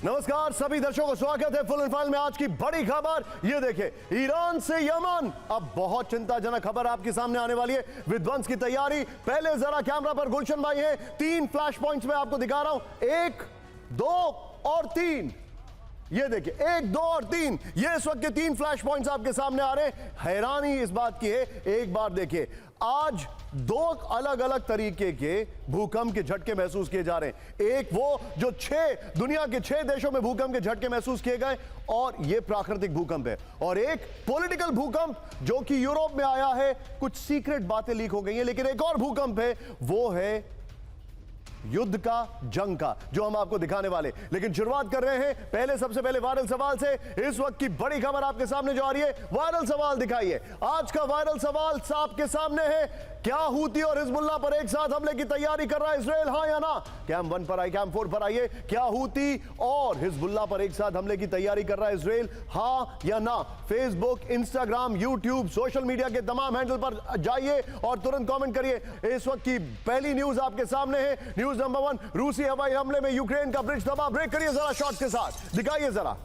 नमस्कार सभी दर्शकों को स्वागत है फुल एंड फाइनल में। आज की बड़ी खबर ये देखें, ईरान से यमन, अब बहुत चिंताजनक खबर आपके सामने आने वाली है। विध्वंस की तैयारी। पहले जरा कैमरा पर गुलशन भाई है, 3 फ्लैश पॉइंट्स में आपको दिखा रहा हूं, 1, 2 और 3। ये देखिए 1, 2 और 3, ये इस वक्त के 3 फ्लैश पॉइंट्स आपके सामने आ रहे हैं। हैरानी इस बात की है, एक बार देखिए, आज 2 अलग अलग तरीके के भूकंप के झटके महसूस किए जा रहे हैं। एक वो जो दुनिया के 6 देशों में भूकंप के झटके महसूस किए गए और ये प्राकृतिक भूकंप है, और एक पॉलिटिकल भूकंप जो कि यूरोप में आया है। कुछ सीक्रेट बातें लीक हो गई हैं, लेकिन एक और भूकंप है, वो है युद्ध का, जंग का, जो हम आपको दिखाने वाले। लेकिन शुरुआत कर रहे हैं पहले, सबसे पहले वायरल सवाल से। इस वक्त की बड़ी खबर आपके सामने जो आ रही है, वायरल सवाल दिखाइए। आज का वायरल सवाल आपके सामने है, क्या हूती और हिजबुल्लाह पर एक साथ हमले की तैयारी कर रहा है इजराइल, हां या ना? कैम 1 पर आइए, कैम 4 पर आइए। क्या हूती और हिजबुल्लाह पर एक साथ हमले की तैयारी कर रहा है इजराइल, हां या ना? Facebook, Instagram, YouTube, social media के तमाम हैंडल पर जाइए और तुरंत कमेंट करिए। इस वक्त की पहली न्यूज आपके सामने है। न्यूज नंबर 1, रूसी हवाई हमले में यूक्रेन का ब्रिज तबाह। ब्रेक करिए जरा, शॉट्स के साथ दिखाइए जरा।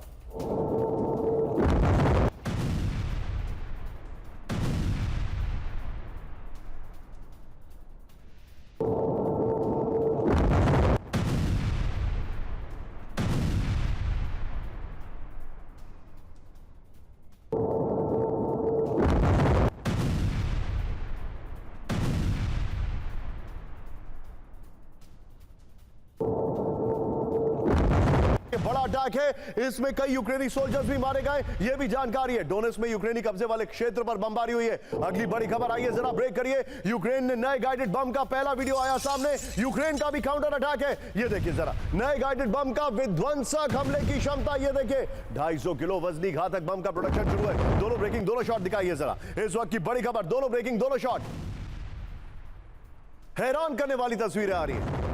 बड़ा अटैक है, इसमें कई यूक्रेनी सोल्जर्स भी मारे गए, यह भी जानकारी है। डोनेट्स्क में यूक्रेनी कब्जे वाले क्षेत्र पर बमबारी हुई है। अगली बड़ी खबर आइए जरा, ब्रेक करिए। यूक्रेन ने नए गाइडेड बम का पहला वीडियो आया सामने। यूक्रेन का भी काउंटर अटैक है, ये देखिए जरा, नए गाइडेड बम का विध्वंसक हमले की क्षमता। ये देखिए 250 किलो वजनी घातक बम का प्रोडक्शन शुरू है। दोनों ब्रेकिंग, दोनों शॉट दिखाइए जरा। इस वक्त की बड़ी खबर, दोनों ब्रेकिंग, दोनों शॉट। हैरान करने वाली तस्वीरें आ रही है।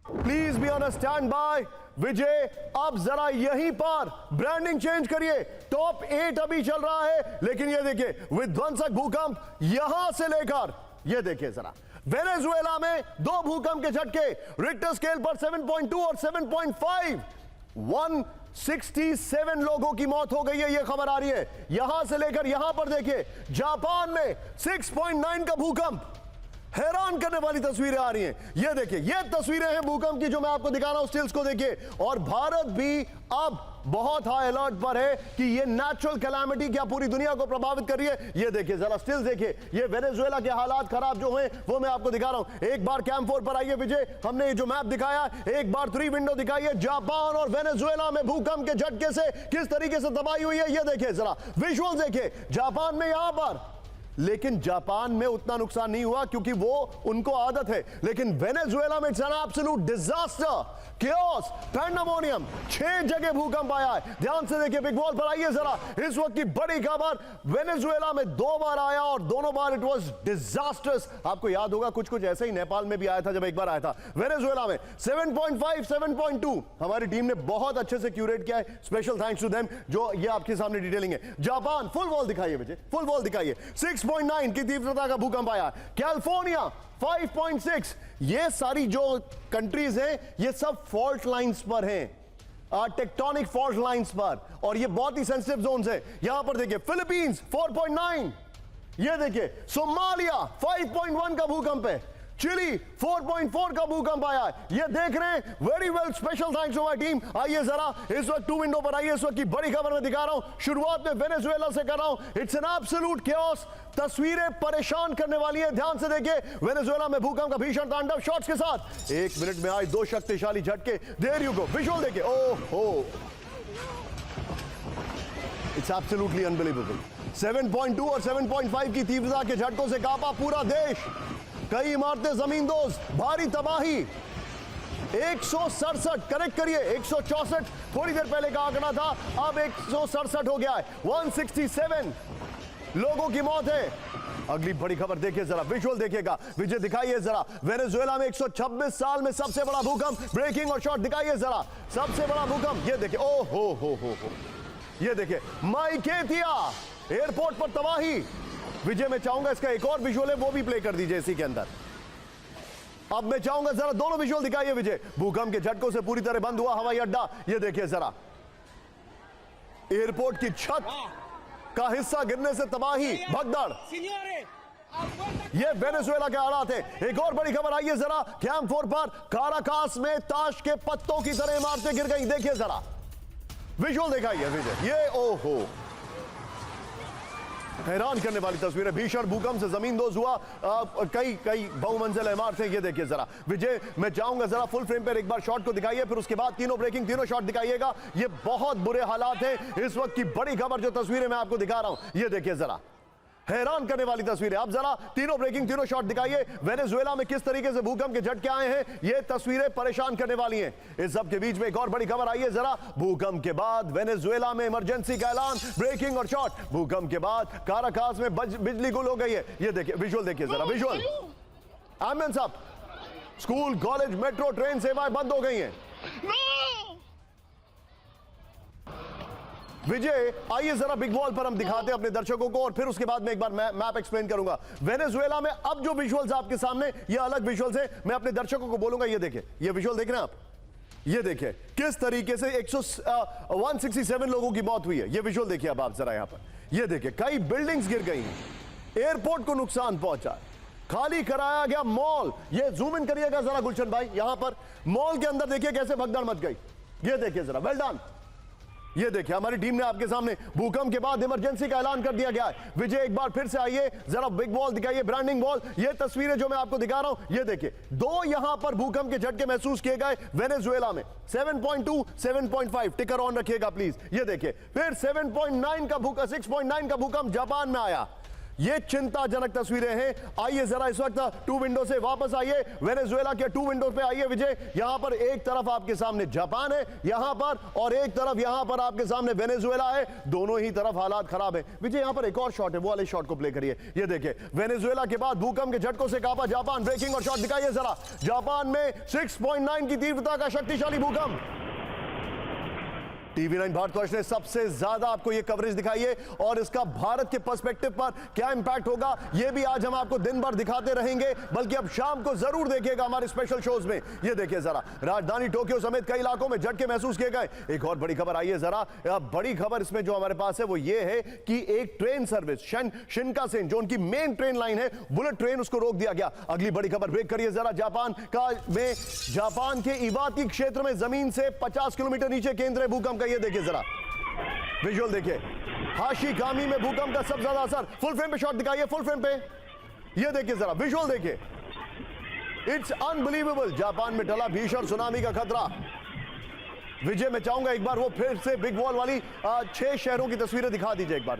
Please be on stand by. Vijay, अब जरा यहीं पर ब्रांडिंग चेंज करिए। टॉप 8 अभी चल रहा है, लेकिन ये देखिए विध्वंसक भूकंप यहां से लेकर, ये देखिए जरा, वेनेजुएला में 2 भूकंप के झटके, रिक्टर स्केल पर 7.2 और 7.5, 167 लोगों की मौत हो गई है, यह खबर आ रही है। यहां से लेकर यहां पर देखिए, जापान में 6.9 का भूकंप। हैरान करने वाली तस्वीरें आ रही हैं। ये देखिए, ये तस्वीरें हैं भूकंप की जो मैं आपको दिखा रहा हूं, स्टिल्स को देखिए। और भारत भी अब बहुत हाई अलर्ट पर है कि ये नेचुरल कैलामिटी क्या पूरी दुनिया को प्रभावित कर रही है। ये देखिए जरा, स्टिल्स देखिए, ये वेनेजुएला के हालात खराब जो हैं वो मैं आपको दिखा रहा हूं। एक बार कैम 4 पर आइए विजय, हमने ये जो मैप दिखाया, एक बार 3 विंडो दिखाइए। जापान और वेनेजुएला में भूकंप के झटके से किस तरीके से तबाही हुई है, ये देखिए जरा, विजुअल देखिए। जापान में यहां पर, लेकिन जापान में उतना नुकसान नहीं हुआ क्योंकि वो उनको आदत है, लेकिन वेनेजुएला में it's an absolute disaster, chaos, pandemonium. 6 जगह भूकंप आया है। ध्यान से देखिए, बिग वॉल पर आइए जरा। इस वक्त की बड़ी खबर, वेनेजुएला में 2 बार आया और दोनों बार इट वाज डिजास्टर्स। आपको याद होगा कुछ कुछ ऐसे ही नेपाल में भी आया था जब एक बार आया था। वेनेजुएला में 7.5, 7.2 हमारी टीम ने बहुत अच्छे से क्यूरेट किया है, स्पेशल थैंक्स टू देम, जो ये आपके सामने डिटेलिंग है। जापान, फुल वॉल दिखाइए विजय, फुल वॉल दिखाइए। 6.9 की तीव्रता का भूकंप आया। कैलिफोर्निया 5.6। ये सारी जो कंट्रीज हैं, ये सब फॉल्ट लाइंस पर हैं, टेक्टोनिक फॉल्ट लाइंस पर, और ये बहुत ही सेंसिटिव जोन्स है। यहां पर देखिए, फिलीपींस 4.9, ये देखिए सोमालिया 5.1 का भूकंप है, चिली 4.4 का भूकंप आया है। ये देख रहे हैं, very well, special thanks to my team. आइए जरा इस वक्त 2 विंडो पर आइए। इस वक्त की बड़ी खबर मैं दिखा रहा हूं, शुरुआत में वेनेजुएला से कर रहा हूं। इट्स एन एब्सोल्यूट केओस, तस्वीरें परेशान करने वाली है। ध्यान से देखिए, वेनेजुएला में भूकंप का भीषण तांडव, शॉट्स के साथ 1 मिनट में आए 2 शक्तिशाली झटके। देयर यू गो, विजुअल देखिए, ओहो, इट्स एब्सोल्युटली अनबिलीवेबल। 7.2 और 7.5 की तीव्रता के झटकों से कांपा पूरा देश, कई इमारतें जमींदोज, भारी तबाही। 167, करेक्ट करिए, 164 थोड़ी देर पहले का आंकड़ा था, अब 167 हो गया है। 167 लोगों की मौत है। अगली बड़ी खबर देखिए जरा, विजुअल देखिएगा विजय, दिखाइए जरा। वेनेजुएला में 126 साल में सबसे बड़ा भूकंप, ब्रेकिंग और शॉट दिखाइए जरा, सबसे बड़ा भूकंप। ये देखिए, ओ हो, ये देखिए माइकेतिया एयरपोर्ट पर तबाही। विजय मैं चाहूंगा इसका एक और विजुअल है वो भी प्ले कर दीजिए इसी के अंदर। अब मैं चाहूंगा जरा दोनों विजुअल दिखाइए विजय। भूकंप के झटकों से पूरी तरह बंद हुआ हवाई अड्डा। ये देखिए जरा, एयरपोर्ट की छत का हिस्सा गिरने से तबाही, भगदड़। ये वेनेजुएला के हालात है। एक और बड़ी खबर आई है जरा, कैंप 4 पर काराकास में ताश के पत्तों की तरह इमारतें गिर गई। देखिए जरा विजुअल दिखाइए विजय। ये ओहो, हैरान करने वाली तस्वीर है। भीषण भूकंप से जमीन दोज हुआ कई बहुमंजिल इमारतें। ये देखिए जरा विजय, मैं चाहूंगा जरा फुल फ्रेम पर एक बार शॉट को दिखाइए, फिर उसके बाद तीनों ब्रेकिंग, तीनों शॉट दिखाइएगा। ये बहुत बुरे हालात हैं इस वक्त की बड़ी खबर जो तस्वीरें मैं आपको दिखा रहा हूं। ये देखिए जरा, हैरान करने वाली तस्वीरें। अब जरा तीनों ब्रेकिंग, तीनों शॉट दिखाइए। वेनेजुएला में किस तरीके से भूकंप के झटके आए हैं, ये तस्वीरें परेशान करने वाली हैं। इस सब के बीच में एक और बड़ी खबर आई है जरा, भूकंप के बाद वेनेजुएला में इमरजेंसी का ऐलान, ब्रेकिंग और शॉट। भूकंप के बाद काराकास में बिजली गुल हो गई है। ये देखिए विजुअल, देखिए जरा visual. Ambulance up, school, college, metro, train सेवाएं बंद हो गई हैं। विजय आइए जरा बिग वॉल पर हम दिखाते हैं अपने दर्शकों को, और फिर उसके बाद मैं एक बार मैप एक्सप्लेन करूंगा। वेनेजुएला में अब जो विजुअल्स आपके सामने, ये अलग विजुअल्स हैं, मैं अपने दर्शकों को बोलूंगा। ये देखिए, ये विजुअल देख रहे हैं आप, ये देखिए किस तरीके से 167 लोगों की मौत हुई है। ये विजुअल देखिए अब आप जरा यहां पर। ये देखिए कई बिल्डिंग्स गिर गई हैं, एयरपोर्ट को नुकसान पहुंचा, खाली कराया गया मॉल। ये जूम इन करिएगा जरा गुलशन भाई, यहां पर मॉल के अंदर देखिए कैसे भगदड़ मच गई। ये देखिए जरा, वेल डन। ये देखिए हमारी टीम ने आपके सामने, भूकंप के बाद इमरजेंसी का ऐलान कर दिया गया है। विजय एक बार फिर से आइए जरा, बिग वॉल दिखाइए, ब्रांडिंग वॉल। ये तस्वीरें जो मैं आपको दिखा रहा हूं, ये देखिए दो यहां पर भूकंप के झटके महसूस किए गए वेनेजुएला में। 7.2, 7.5 टिकर ऑन रखिएगा प्लीज। ये देखिए फिर 7.9 का भूकंप, 6.9 का भूकंप जापान में आया। ये चिंताजनक तस्वीरें हैं। आइए जरा इस वक्त 2 विंडो से वापस आइए, वेनेजुएला के 2 विंडो पे आइए विजय। यहां पर एक तरफ आपके सामने जापान है यहां पर, और एक तरफ यहां पर आपके सामने वेनेजुएला है। दोनों ही तरफ हालात खराब है। विजय यहां पर एक और शॉट है, वो वाले शॉट को प्ले करिए। ये देखिए वेनेजुएला के बाद भूकंप के झटकों से कांपा जापान, ब्रेकिंग और शॉट दिखाइए जरा। जापान में 6.9 की तीव्रता का शक्तिशाली भूकंप। TV9 भारतवर्ष ने सबसे ज्यादा आपको यह कवरेज दिखाई है, और इसका भारत के पर्सपेक्टिव पर क्या इंपैक्ट होगा यह भी आज हम आपको दिन भर दिखाते रहेंगे, बल्कि अब शाम को जरूर देखिएगा हमारे स्पेशल शोज में। यह देखिए जरा, राजधानी टोक्यो समेत कई इलाकों में झटके महसूस किए गए। एक और बड़ी खबर आई है जरा, बड़ी खबर इसमें जो हमारे पास है वो ये है कि एक ट्रेन सर्विस शिनकानसेन, जो उनकी मेन ट्रेन लाइन है, बुलेट ट्रेन, उसको रोक दिया गया। अगली बड़ी खबर ब्रेक करिए जरा, जापान के इवाकी क्षेत्र में जमीन से 50 किलोमीटर नीचे केंद्र है भूकंप। ये देखिए जरा विजुअल, देखिए हाशिगामी में भूकंप का सबसे ज्यादा असर। फुल फ्रेम पे शॉट दिखाइए, फुल फ्रेम पे। ये देखिए जरा विजुअल, देखिए इट्स अनबिलीवेबल। जापान में टला भीषण सुनामी का खतरा। विजय मैं चाहूंगा एक बार वो फिर से बिग वॉल वाली 6 शहरों की तस्वीरें दिखा दीजिए एक बार।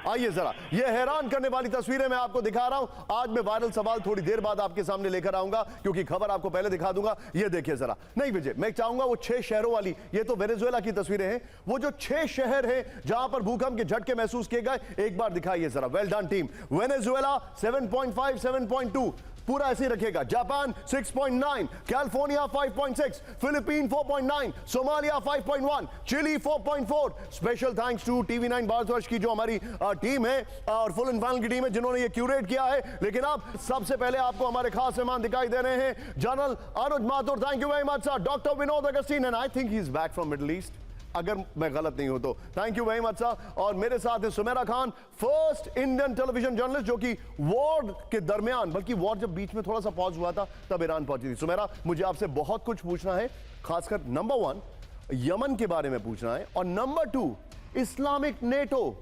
आइए जरा, ये हैरान करने वाली तस्वीरें मैं आपको दिखा रहा हूं। आज मैं वायरल सवाल थोड़ी देर बाद आपके सामने लेकर आऊंगा, क्योंकि खबर आपको पहले दिखा दूंगा। ये देखिए जरा, नहीं विजय मैं चाहूंगा वो 6 शहरों वाली, ये तो वेनेजुएला की तस्वीरें हैं, वो जो 6 शहर हैं जहां पर भूकंप के झटके महसूस किए गए, एक बार दिखाइए जरा। Well done team. वेनेजुएला 7.5, 7.2 पूरा ऐसे ही रखेगा। Japan 6.9, California 5.6, Philippine 4.9, Somalia 5.1, Chile 4.4। Special thanks to TV9 Bharatvarsh की जो हमारी टीम है और फुल एंड फाइनल की टीम है, जिन्होंने ये क्यूरेट किया है। लेकिन अब सबसे पहले आपको हमारे खास मेहमान दिखाई दे रहे हैं, general Anuj Mathur. Thank you very much sir. Doctor Vinod Augustine, and I think he is back from Middle East, अगर मैं गलत नहीं हूं तो। Thank you very much sir. और मेरे साथ है Sumera Khan, first Indian television journalist, जो कि वॉर के दरमियान, बल्कि वॉर जब बीच में थोड़ा सा पॉज हुआ था तब ईरान पहुंची थी। सुमेरा, मुझे आपसे बहुत कुछ पूछना है, खासकर नंबर 1 यमन के बारे में पूछना है, और नंबर 2 इस्लामिक नेटो,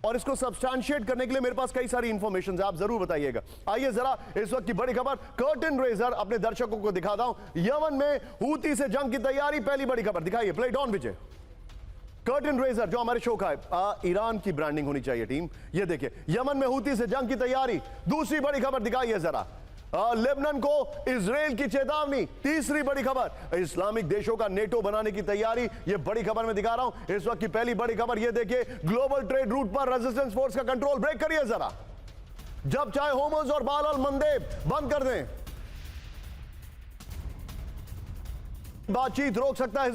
और इसको सब्सटैंशिएट करने के लिए मेरे पास कई सारी इंफॉर्मेशन है, आप जरूर बताइएगा। आइए जरा इस वक्त की बड़ी खबर, कर्टन रेजर, अपने दर्शकों को दिखाता हूं। यमन में हूती से जंग की तैयारी, पहली बड़ी खबर दिखाइए, प्ले डॉन विजय। कर्टन रेजर जो हमारे शो का है, ईरान की ब्रांडिंग होनी चाहिए टीम। ये देखिए यमन में हूती से जंग की तैयारी। दूसरी बड़ी खबर दिखाइए जरा, लेबनान को इजराइल की चेतावनी। तीसरी बड़ी खबर, इस्लामिक देशों का नेटो बनाने की तैयारी। ये बड़ी खबर मैं दिखा रहा हूं इस वक्त की पहली बड़ी खबर। ये देखिए ग्लोबल ट्रेड रूट पर रेजिस्टेंस फोर्स का कंट्रोल। ब्रेक करिए जरा। जब चाहे होमस और बाब अल मंदेब बंद कर दें। बातचीत रोक सकता है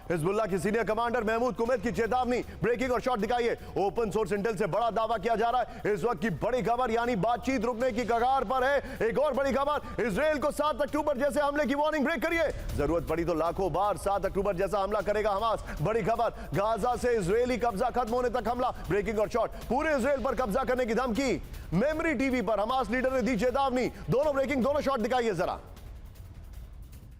हिजबुल्लाह की सीनियर कमांडर महमूद कुमैत की चेतावनी, ब्रेकिंग और शॉट दिखाइए। ओपन सोर्स इंटेल से बड़ा दावा किया जा रहा है। इस वक्त की बड़ी खबर यानी बातचीत रुकने की कगार पर है। एक और बड़ी खबर, इजराइल को 7 अक्टूबर जैसे हमले की वार्निंग, ब्रेक करिए। जरूरत पड़ी तो लाखों बार 7 अक्टूबर जैसा हमला करेगा हमास। बड़ी खबर, गाजा से इजरायली कब्जा खत्म होने तक हमला, ब्रेकिंग और शॉट। पूरे इजराइल पर कब्जा करने की धमकी, मेमोरी टीवी पर हमास लीडर ने दी चेतावनी। दोनों ब्रेकिंग, दोनों शॉट दिखाइए जरा,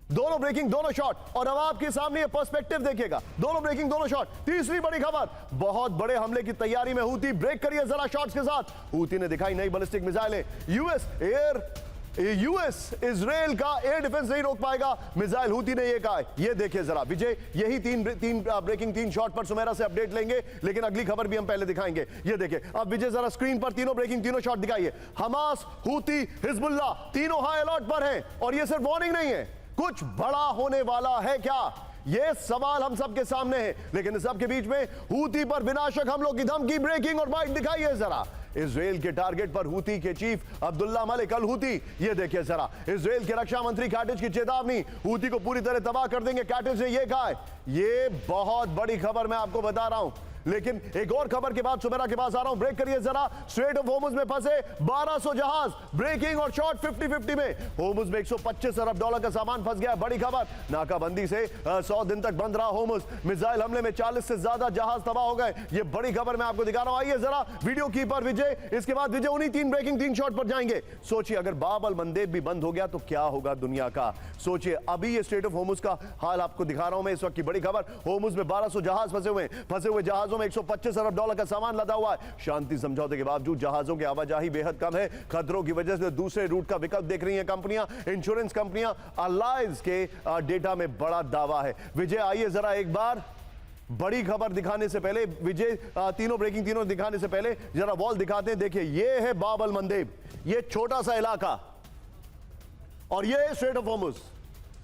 दोनों ब्रेकिंग, दोनों शॉट। और अब आपके सामने ये पर्सपेक्टिव देखिएगा, दोनों ब्रेकिंग, दोनों शॉट। तीसरी बड़ी खबर, बहुत बड़े हमले की तैयारी में हूती, ब्रेक करिए जरा शॉट्स के साथ। हूती ने दिखाई नई बैलिस्टिक मिसाइलें। यूएस इजराइल का एयर डिफेंस नहीं रोक पाएगा, मिसाइल हूती ने ये कहा। ये देखिए जरा विजय, यही तीन ब्रेकिंग, 3 शॉट पर सुमेरा से अपडेट लेंगे, लेकिन अगली खबर भी हम पहले दिखाएंगे। ये देखिए अब विजय जरा स्क्रीन पर तीनों ब्रेकिंग, तीनों शॉट दिखाइए। हमास, हूती, हिजबुल्लाह तीनों हाई अलर्ट पर हैं और ये सिर्फ वार्निंग नहीं है, कुछ बड़ा होने वाला है क्या, यह सवाल हम सबके सामने है। लेकिन इस सबके बीच में हूती पर विनाशक हमलों की धमकी, ब्रेकिंग और बाइट दिखाइए जरा। इजराइल के टारगेट पर हूती के chief Abdullah Malik al Houthi, ये देखिए जरा। इजराइल के रक्षा मंत्री कैटिज की चेतावनी, हूती को पूरी तरह तबाह कर देंगे, कैटिज ने यह कहा है। ये बहुत बड़ी खबर मैं आपको बता रहा हूं, लेकिन एक और खबर के बाद सुमेरा के पास आ रहा हूं, ब्रेक करिए जरा। स्ट्रेट ऑफ होर्मुज में फंसे 1200 जहाज, ब्रेकिंग और शॉट 50-50 में। होर्मुज में $125 अरब का सामान फंस गया, बड़ी खबर। नाकाबंदी से 100 दिन तक बंद रहा होर्मुज, मिसाइल हमले में 40 से ज्यादा जहाज तबाह हो गए। ये बड़ी खबर मैं आपको दिखा रहा हूं, आइए जरा वीडियो कीपर विजय। इसके बाद विजय उन्हीं 3 ब्रेकिंग, 3 शॉट पर जाएंगे। सोचिए अगर बाब अल मंदेब भी बंद हो गया तो क्या होगा दुनिया का। सोचिए अभी ये स्ट्रेट ऑफ होर्मुज का हाल आपको दिखा रहा हूं मैं। इस वक्त की बड़ी खबर, होर्मुज में 1200 जहाज फंसे हुए जहाजों में $125 अरब का सामान लदा हुआ है। शांति समझौते के बावजूद जहाजों की आवाजाही बेहद कम है। खतरों की वजह से दूसरे रूट का विकल्प देख रही हैं कंपनियां, इंश्योरेंस कंपनियां। अलायंस के डेटा में बड़ा दावा है। विजय आइए जरा एक बार बड़ी खबर दिखाने से पहले, विजय तीनों ब्रेकिंग, तीनों दिखाने से पहले जरा वॉल दिखाते हैं। देखिए ये है बाब अल मंदेब, ये छोटा सा इलाका, और ये है स्ट्रेट ऑफ होर्मुज।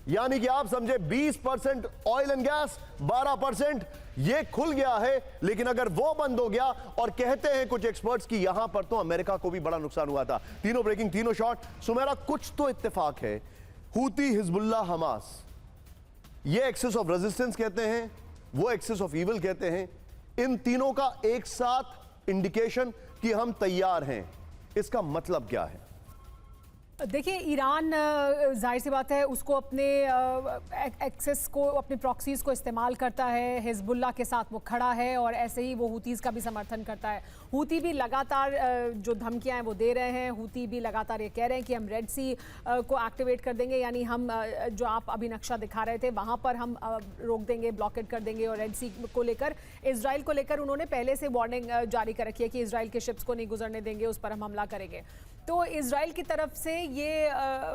यानी कि आप समझे 20% ऑयल एंड गैस, 12% ये खुल गया है। लेकिन अगर वो बंद हो गया, और कहते हैं कुछ एक्सपर्ट्स कि यहां पर तो अमेरिका को भी बड़ा नुकसान हुआ था। तीनों ब्रेकिंग, तीनों शॉट। सुमेरा कुछ तो इत्तेफाक है, हूती, हिजबुल्लाह, हमास, ये एक्सिस ऑफ रेजिस्टेंस कहते हैं, वो एक्सिस ऑफ इविल कहते हैं। इन तीनों का एक साथ इंडिकेशन कि हम तैयार हैं, इसका मतलब क्या है? देखिए ईरान जाहिर सी बात है उसको अपने एक्सेस को, अपने प्रॉक्सीज को इस्तेमाल करता है। हिजबुल्लाह के साथ वो खड़ा है और ऐसे ही वो हूतीज़ का भी समर्थन करता है। हूती भी लगातार जो धमकियां हैं वो दे रहे हैं। हूती भी लगातार ये कह रहे हैं कि हम रेड सी को एक्टिवेट कर देंगे, यानी हम जो आप अभी नक्शा दिखा रहे थे वहाँ पर हम रोक देंगे, ब्लॉकेट कर देंगे। और रेड सी को लेकर, इजराइल को लेकर उन्होंने पहले से वार्निंग जारी कर रखी है कि इजराइल के शिप्स को नहीं गुजरने देंगे, उस पर हम हमला करेंगे। तो इजराइल की तरफ से ये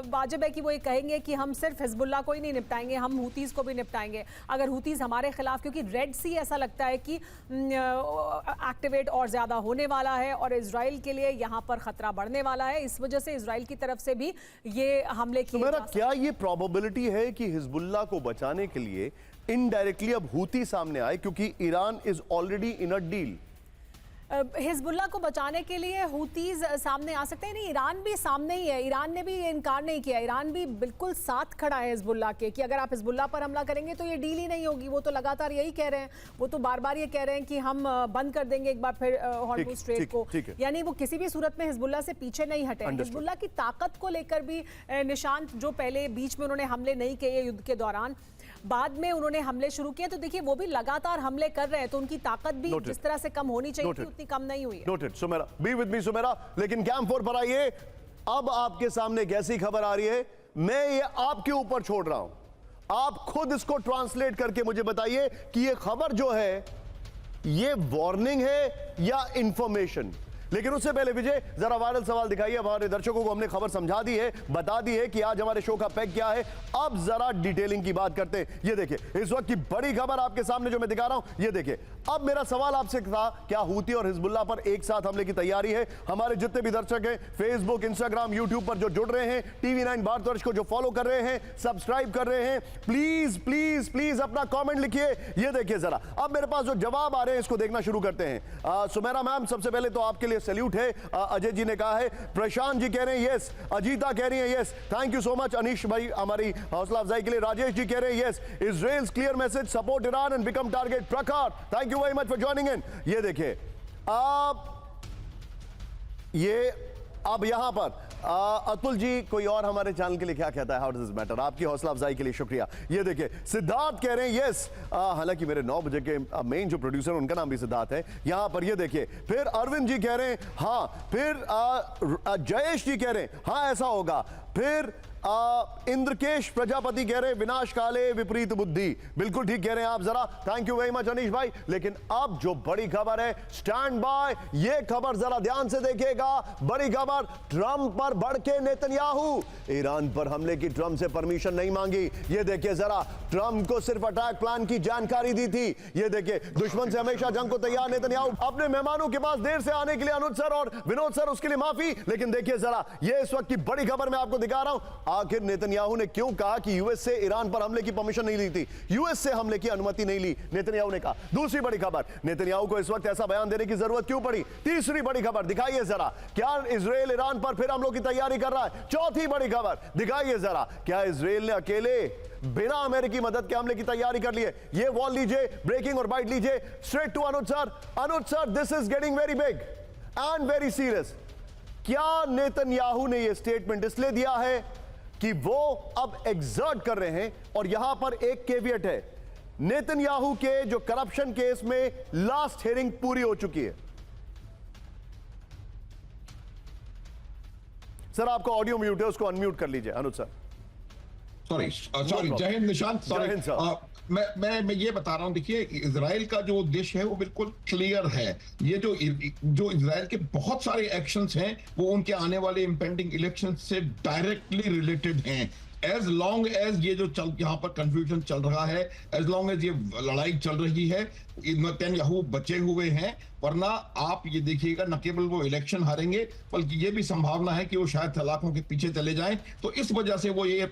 वाजिब है कि वो ये कहेंगे कि हम सिर्फ हिजबुल्लाह को ही नहीं निपटाएंगे, हम हूतीज़ को भी निपटाएंगे। अगर हूतीज़ हमारे खिलाफ, क्योंकि रेड सी ऐसा लगता है कि एक्टिवेट और ज़्यादा होने वाला है और इजराइल के लिए यहाँ पर खतरा बढ़ने वाला है, इस वजह से इजराइल की तरफ से भी ये हमले किए जा सकते हैं। क्या ये प्रोबेबिलिटी है कि हिजबुल्लाह को बचाने के लिए इनडायरेक्टली अब हूती सामने आए, क्योंकि Iran is already in a deal? Hezbollah को बचाने के लिए हूतीज़ सामने आ सकते हैं। नहीं, ईरान भी सामने ही है। ईरान ने भी ये इनकार नहीं किया, ईरान भी बिल्कुल साथ खड़ा है हिजबुल्लाह के कि अगर आप हिजबुल्लाह पर हमला करेंगे तो ये डील ही नहीं होगी। वो तो लगातार यही कह रहे हैं, वो तो बार बार ये कह रहे हैं कि हम बंद कर देंगे एक बार फिर हॉर्मुज़ स्ट्रेट को। यानी वो किसी भी सूरत में हिजबुल्लाह से पीछे नहीं हटे। हिजबुल्लाह की ताकत को लेकर भी निशांत, जो पहले बीच में उन्होंने हमले नहीं किए युद्ध के दौरान, बाद में उन्होंने हमले शुरू किए, तो देखिए वो भी लगातार हमले कर रहे हैं, तो उनकी ताकत भी जिस तरह से कम होनी चाहिए थी उतनी कम नहीं हुई है। Noted Sumera, be with me Sumera. लेकिन कैंप 4 पर आइए, अब आपके सामने एक ऐसी खबर आ रही है, मैं ये आपके ऊपर छोड़ रहा हूं, आप खुद इसको ट्रांसलेट करके मुझे बताइए कि ये खबर जो है ये वार्निंग है या इंफॉर्मेशन। लेकिन उससे पहले विजय जरा वायरल सवाल दिखाइए। हमारे दर्शकों को हमने खबर समझा दी है, बता दी है कि आज हमारे शो का पैक क्या है। अब जरा डिटेलिंग की बात करते हैं। ये देखिए इस वक्त की बड़ी खबर आपके सामने जो मैं दिखा रहा हूं, ये देखिए। अब मेरा सवाल आपसे था, क्या हूती और हिजबुल्लाह पर एक साथ हमले की तैयारी है? हमारे जितने भी दर्शक हैं फेसबुक, इंस्टाग्राम, यूट्यूब पर जो जुड़ रहे हैं, TV9 भारतवर्ष को जो फॉलो कर रहे हैं, सब्सक्राइब कर रहे हैं, प्लीज प्लीज प्लीज अपना कॉमेंट लिखिए। ये देखिए जरा, अब मेरे पास जो जवाब आ रहे हैं इसको देखना शुरू करते हैं। सुमेरा मैम, सबसे पहले तो आपके लिए लिए सैल्यूट है। अजय जी ने कहा है, प्रशांत जी कह रहे हैं यस, अजीता कह रही है yes, thank you so much Anish भाई हमारी हौसला अफजाई के लिए। राजेश जी कह रहे हैं yes, Israel's clear message, support Iran and become target. Prakhar, thank you very much for joining in. ये देखिए अब यहां पर अतुल जी कोई और हमारे चैनल के लिए क्या कहता है, हाउ डज दिस मैटर? आपकी हौसला अफजाई के लिए शुक्रिया। ये देखिए सिद्धार्थ कह रहे हैं यस, हालांकि मेरे 9 बजे के मेन जो प्रोड्यूसर उनका नाम भी सिद्धार्थ है यहां पर। ये देखिए फिर अरविंद जी कह रहे हैं हाँ, फिर जयेश जी कह रहे हैं हाँ ऐसा होगा, फिर इंद्रकेश प्रजापति कह रहे हैं विनाश काले विपरीत बुद्धि। बिल्कुल ठीक कह रहे हैं आप जरा, thank you very much Anish भाई। लेकिन अब जो बड़ी खबर है, स्टैंड बाय, ये खबर जरा ध्यान से देखिएगा। बड़ी खबर, ट्रंप पर भड़के नेतन्याहू, ईरान पर हमले की ट्रंप से परमिशन नहीं मांगी। ये देखिए जरा, ट्रंप को सिर्फ अटैक प्लान की जानकारी दी थी। ये देखिए दुश्मन से हमेशा जंग को तैयार नेतन्याहू, अपने मेहमानों के पास देर से आने के लिए अनुज सर और विनोद सर उसके लिए माफी। लेकिन देखिए जरा, ये इस वक्त की बड़ी खबर मैं आपको दिखा रहा हूं। आखिर नेतन्याहू ने क्यों कहा कि यूएस से ईरान पर हमले की परमिशन नहीं ली थी, यूएस से हमले की अनुमति नहीं ली, नेतन्याहू ने कहा। दूसरी बड़ी खबर, नेतन्याहू को इस वक्त ऐसा बयान देने की जरूरत क्यों पड़ी? तीसरी बड़ी खबर दिखाइए जरा, क्या इजराइल ईरान पर फिर हमलों की तैयारी कर रहा है? चौथी बड़ी खबर दिखाइए जरा, क्या इजराइल ने अकेले बिना अमेरिकी मदद के हमले की तैयारी कर ली है? ये वॉल लीजिए, ब्रेकिंग और बाइट लीजिए, straight to Anuj sir. Anuj sir, this is getting very big and very serious. क्या नेतन्याहू ने यह स्टेटमेंट इसलिए दिया है कि वो अब एग्जर्ट कर रहे हैं? और यहां पर एक केवियट है, नेतन्याहू के जो करप्शन केस में लास्ट हियरिंग पूरी हो चुकी है। सर आपका ऑडियो म्यूट है, उसको अनम्यूट कर लीजिए अनुज सर। सॉरी जय हिंद निशांत, जय हिंद सर। मैं ये बता रहा हूं, देखिए इजराइल का जो उद्देश्य है वो बिल्कुल क्लियर है। ये जो इजराइल के बहुत सारे एक्शंस हैं वो उनके आने वाले इंपेंडिंग इलेक्शन से डायरेक्टली रिलेटेड हैं। एज लॉन्ग एज ये जो यहाँ पर कंफ्यूजन चल रहा है, एज लॉन्ग एज ये लड़ाई चल रही है, नेतन्याहू बचे हुए हैं। वरना आप ये देखिएगा, न केवल वो इलेक्शन हारेंगे बल्कि ये भी संभावना है कि वो शायद तलाकों के पीछे चले जाएं। तो इस वजह से वो ये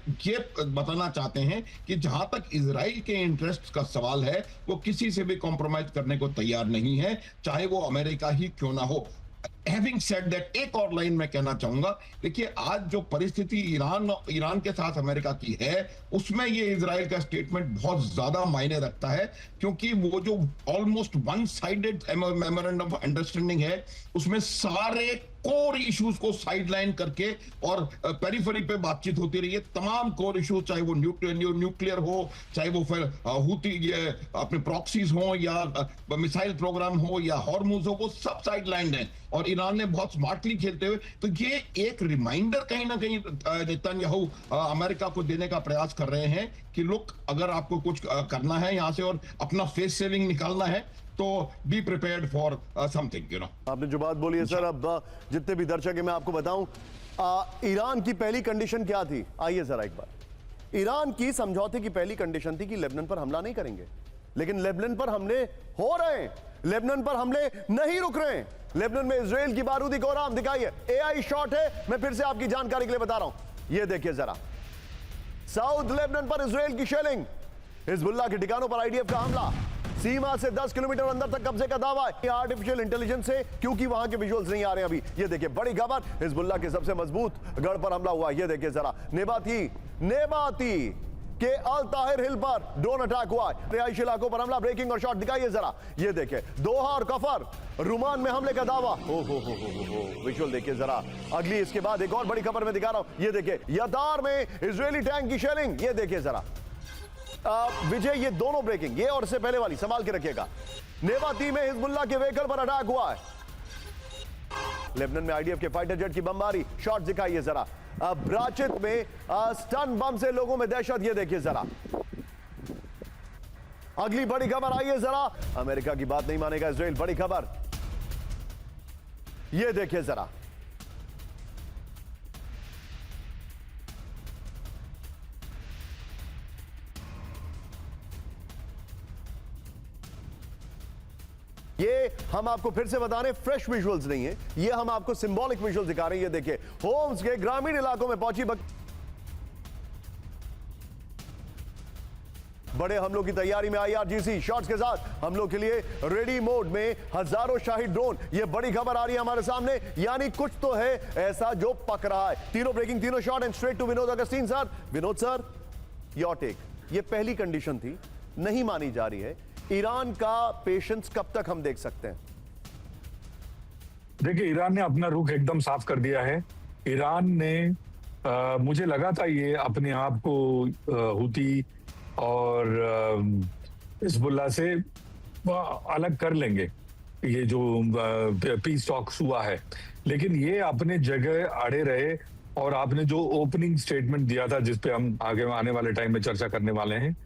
बताना चाहते हैं कि जहां तक इजराइल के इंटरेस्ट का सवाल है वो किसी से भी कॉम्प्रोमाइज करने को तैयार नहीं है, चाहे वो अमेरिका ही क्यों ना हो। Having said that, एक और लाइन मैं कहना चाहूंगा, देखिए आज जो परिस्थिति ईरान के साथ अमेरिका की है उसमें ये इजराइल का स्टेटमेंट बहुत ज्यादा मायने रखता है, क्योंकि वो जो almost one sided memorandum of understanding है उसमें सारे कोर इश्यूज को साइडलाइन करके और पेरिफेरी पे बातचीत होती रही है। तमाम कोर इश्यूज, चाहे वो न्यूक्लियर हो, चाहे वो फिर हुती अपने प्रॉक्सीज हो या मिसाइल प्रोग्राम हो या हॉर्मुज हो, वो सब साइडलाइन है और ईरान ने बहुत स्मार्टली खेलते हुए। तो ये एक रिमाइंडर कहीं ना कहीं नेतन्याहू अमेरिका को देने का प्रयास कर रहे हैं कि लुक, अगर आपको कुछ करना है यहां से और अपना फेस सेविंग निकालना है तो be prepared for something, you know. आपने जो बात बोली है सर, अब जितने भी दर्शक है मैं आपको बताऊं, ईरान की पहली कंडीशन क्या थी? आइए जरा एक बार। ईरान की समझौते की पहली कंडीशन थी कि लेबनान पर हमला नहीं करेंगे, लेकिन लेबनान पर हमले हो रहे हैं, लेबनान पर हमले नहीं रुक रहे हैं। लेबनान में इजराइल की बारूदी गोदाम दिखाइए, एआई शॉट है, मैं फिर से आपकी जानकारी के लिए बता रहा हूं। ये देखिए जरा, साउथ लेबनान पर इजराइल की शेलिंग, हिजबुल्लाह के ठिकानों पर आईडीएफ का हमला, सीमा से 10 किलोमीटर अंदर तक कब्जे का दावा है आर्टिफिशियल इंटेलिजेंस से, क्योंकि वहां के विजुअल्स नहीं आ रहे अभी। ये देखिए बड़ी खबर, हिजबुल्लाह के सबसे मजबूत गढ़ पर हमला हुआ। ये देखिए जरा, नेबाती के अल ताहिर हिल पर ड्रोन अटैक हुआ, रिहायशी इलाकों पर हमला, ब्रेकिंग और शॉट दिखाइए जरा। ये देखिए दोहा और कफर रुमान में हमले का दावा, हो विजुअल देखिए जरा। अगली इसके बाद एक और बड़ी खबर मैं दिखा रहा हूं, ये देखिए यदार में इजरायली टैंक की शेलिंग। ये देखिए जरा विजय, ये दोनों ब्रेकिंग, ये और से पहले वाली संभाल के रखिएगा। नेबाती में हिजबुल्लाह के व्हीकल पर अटैक हुआ है। लेबनान में आईडीएफ के फाइटर जेट की बमबारी, शॉट दिखाइए जरा। ब्राचित में स्टन बम से लोगों में दहशत, ये देखिए जरा। अगली बड़ी खबर आइए जरा, अमेरिका की बात नहीं मानेगा इजराइल, बड़ी खबर ये देखिए जरा। ये हम आपको फिर से बता रहे हैं, फ्रेश विजुअल्स नहीं है, ये हम आपको सिंबॉलिक विजुअल्स दिखा रहे हैं। ये देखिए होम्स के ग्रामीण इलाकों में पहुंची बड़े हमलों की तैयारी में IRGC शॉट्स के साथ हमलों के लिए रेडी मोड में हजारों शाही ड्रोन। ये बड़ी खबर आ रही है हमारे सामने, यानी कुछ तो है ऐसा जो पक रहा है। तीनों ब्रेकिंग, तीनों shot and straight to Vinod Augustine sir. Vinod sir, your take. ये पहली कंडीशन थी, नहीं मानी जा रही है। ईरान का पेशेंस कब तक हम देख सकते हैं? देखिए, ईरान ने अपना रुख एकदम साफ कर दिया है। ईरान ने मुझे लगा था ये अपने आप को हूती और हिजबुल्लाह से अलग कर लेंगे, ये जो पीस टॉक्स हुआ है, लेकिन ये अपने जगह अड़े रहे। और आपने जो ओपनिंग स्टेटमेंट दिया था, जिस पे हम आगे आने वाले टाइम में चर्चा करने वाले हैं,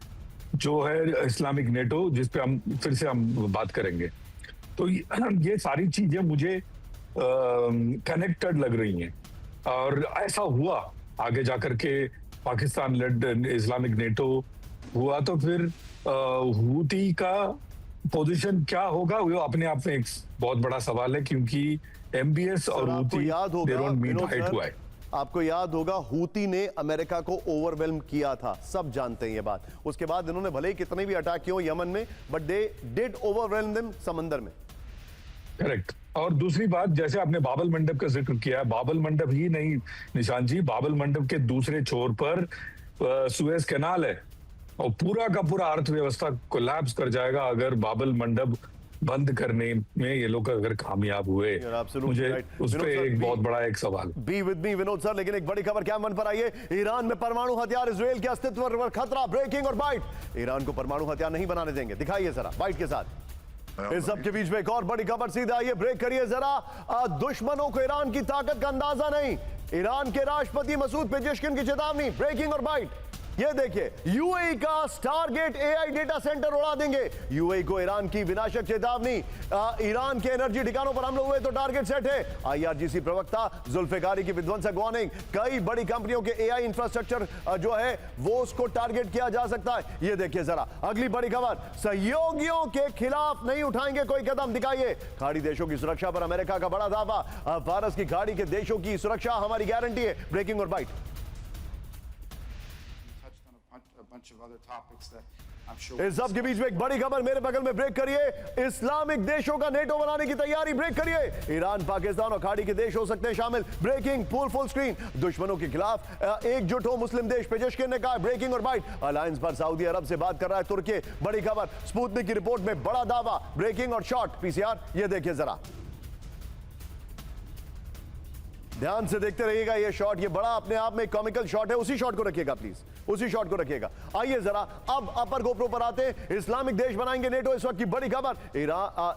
जो है इस्लामिक नेटो, जिस पे हम फिर से बात करेंगे, तो ये सारी चीजें मुझे कनेक्टेड लग रही हैं। और ऐसा हुआ आगे जाकर के पाकिस्तान लेड इस्लामिक नेटो हुआ, तो फिर हूती का पोजीशन क्या होगा, वो अपने आप में एक बहुत बड़ा सवाल है, क्योंकि MBS और Houthi they don't meet eye to eye. आपको याद होगा हूती ने अमेरिका को ओवरवेल्म किया था, सब जानते हैं ये बात। उसके बाद इन्होंने भले ही कितने भी अटैक किए हो यमन में, but they did overwhelm them समंदर में। करेक्ट। और दूसरी बात, जैसे आपने बाबल मंडप का जिक्र किया, बाबल मंडप ही नहीं निशान जी, बाबल मंडप के दूसरे छोर पर सुएज कैनाल है, और पूरा का पूरा अर्थव्यवस्था कोलैप्स कर जाएगा अगर बाबल मंडप बंद करने में ये लोग अगर कामयाब हुए। मुझे उस पर एक बहुत बड़ा एक सवाल। B with me Vinod sir. लेकिन एक बड़ी खबर क्या मन पर आई है, ईरान में परमाणु हथियार, इजराइल के अस्तित्व पर खतरा। ब्रेकिंग और बाइट, ईरान को परमाणु हथियार नहीं बनाने देंगे। दिखाइए जरा बाइट के साथ। इस सब के बीच में एक और बड़ी खबर, सीधा आइए ब्रेक करिए जरा। दुश्मनों को ईरान की ताकत का अंदाजा नहीं, ईरान के राष्ट्रपति मसूद पेजेश्किन की चेतावनी। ब्रेकिंग और बाइट, ये देखिए, यूएई का स्टारगेट AI डेटा सेंटर उड़ा देंगे। यूएई को ईरान की विनाशक चेतावनी। ईरान के एनर्जी ठिकानों पर हमले हुए तो टारगेट सेट है। IRGC प्रवक्ता जुल्फिकारी की विध्वंसक वार्निंग। कई बड़ी कंपनियों के AI इंफ्रास्ट्रक्चर जो है वो उसको टारगेट किया जा सकता है। ये देखिए जरा अगली बड़ी खबर, सहयोगियों के खिलाफ नहीं उठाएंगे कोई कदम। दिखाइए, खाड़ी देशों की सुरक्षा पर अमेरिका का बड़ा दावा। फारस की खाड़ी के देशों की सुरक्षा हमारी गारंटी है। ब्रेकिंग और बाइट, इस सब के बीच में एक बड़ी खबर मेरे बगल में। ब्रेक करिए, इस्लामिक देशों का नेटो बनाने की तैयारी। ब्रेक करिए, ईरान, पाकिस्तान और खाड़ी के देश हो सकते हैं शामिल। ब्रेकिंग, फुल स्क्रीन, दुश्मनों के खिलाफ एकजुट हो मुस्लिम देश, पेजेश्किन ने कहा। ब्रेकिंग और बाइट, अलायंस पर सऊदी अरब से बात कर रहा है तुर्की। बड़ी खबर, स्पुतनिक की रिपोर्ट में बड़ा दावा। ब्रेकिंग और शॉर्ट PCR, ये देखिए जरा, ध्यान से देखते रहिएगा। ये शॉट, ये बड़ा अपने आप में कॉमिकल शॉट है। उसी शॉट को रखिएगा प्लीज, उसी शॉट को रखिएगा। आइए जरा अब अपर गोप्रो पर आते हैं। इस्लामिक देश बनाएंगे नेटो, इस वक्त की बड़ी खबर।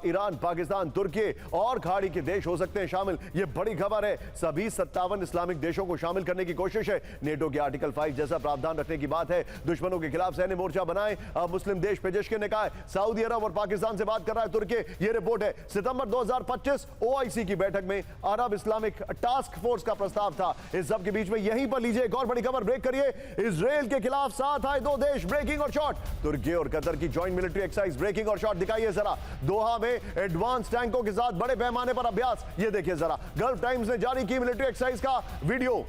ईरान, पाकिस्तान, तुर्की और खाड़ी के देश हो सकते हैं शामिल। ये बड़ी खबर है। सभी 57 इस्लामिक देशों को शामिल करने की कोशिश है। नेटो के आर्टिकल 5 जैसा प्रावधान रखने की बात है। दुश्मनों के खिलाफ सैन्य मोर्चा बनाए मुस्लिम देश, पेजेश्किन ने कहा है। सऊदी अरब और पाकिस्तान से बात कर रहा है तुर्की। ये रिपोर्ट है। सितंबर 2025 OIC की बैठक में अरब इस्लामिक टास्क फोर्स का प्रस्ताव था। इस सब के बीच में यहीं पर लीजिए एक और बड़ी खबर। ब्रेक करिए, इजराइल के खिलाफ साथ आए दो देश। ब्रेकिंग और शॉट, तुर्की और कतर की जॉइंट मिलिट्री एक्सरसाइज। ब्रेकिंग और शॉट, दिखाइए जरा, दोहा में एडवांस टैंकों के साथ बड़े पैमाने पर अभ्यास। ये देखिए जरा, गल्फ टाइम्स ने जारी की मिलिट्री एक्सरसाइज का वीडियो।